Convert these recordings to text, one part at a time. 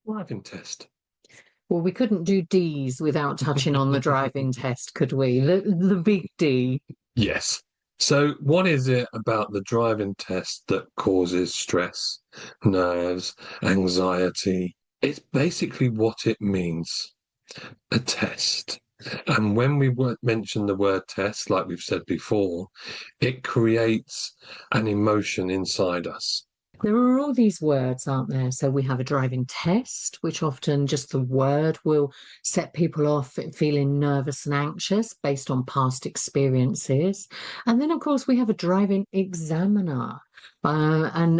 Driving test. Well, we couldn't do D's without touching on the driving test, could we? The big D. Yes. So, what is it about the driving test that causes stress, nerves, anxiety? It's basically what it means, a test. And when we mention the word test, like we've said before, it creates an emotion inside us. There are all these words, aren't there? So we have a driving test, which often just the word will set people off feeling nervous and anxious based on past experiences. And then, of course, we have a driving examiner. And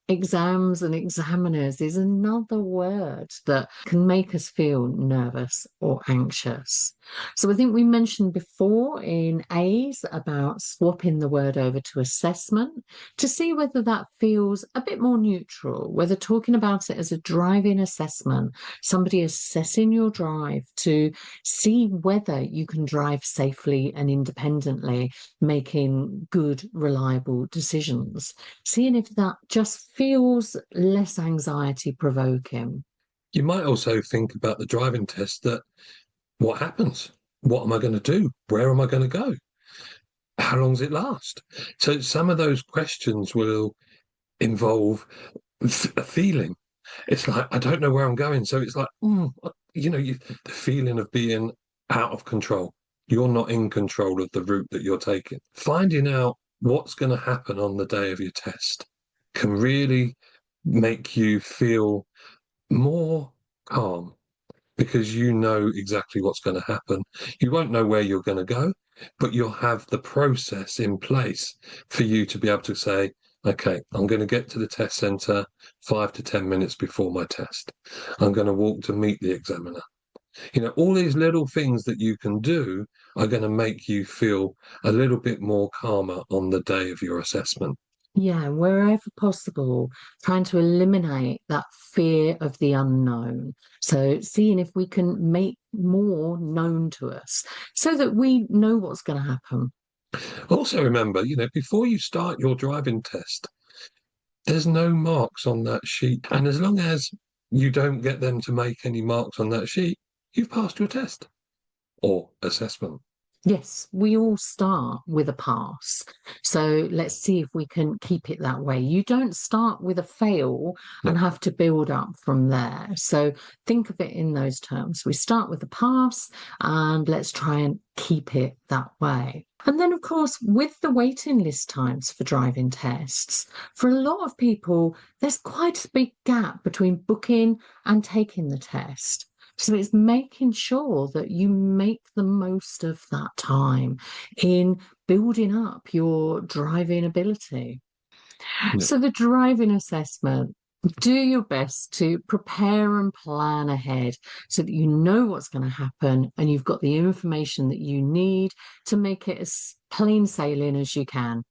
exams and examiners is another word that can make us feel nervous or anxious. So I think we mentioned before in A's about swapping the word over to assessment to see whether that feels a bit more neutral, whether talking about it as a driving assessment, somebody assessing your drive to see whether you can drive safely and independently, making good, reliable decisions, seeing if that just feels less anxiety provoking. You might also think about the driving test that what happens? What am I going to do? Where am I going to go? How long does it last? So some of those questions will involve a feeling. It's like, I don't know where I'm going. So it's like, the feeling of being out of control. You're not in control of the route that you're taking. Finding out what's going to happen on the day of your test can really make you feel more calm because you know exactly what's going to happen. You won't know where you're going to go, but you'll have the process in place for you to be able to say, okay, I'm going to get to the test centre 5 to 10 minutes before my test. I'm going to walk to meet the examiner. All these little things that you can do are going to make you feel a little bit more calmer on the day of your assessment. Yeah, wherever possible, trying to eliminate that fear of the unknown. So, seeing if we can make more known to us so that we know what's going to happen. Also, remember, before you start your driving test, there's no marks on that sheet. And as long as you don't get them to make any marks on that sheet, you've passed your test or assessment. Yes, we all start with a pass. So let's see if we can keep it that way. You don't start with a fail and No. have to build up from there. So think of it in those terms. We start with a pass and let's try and keep it that way. And then, of course, with the waiting list times for driving tests, for a lot of people, there's quite a big gap between booking and taking the test. So it's making sure that you make the most of that time in building up your driving ability. No. So the driving assessment, do your best to prepare and plan ahead so that you know what's going to happen and you've got the information that you need to make it as plain sailing as you can.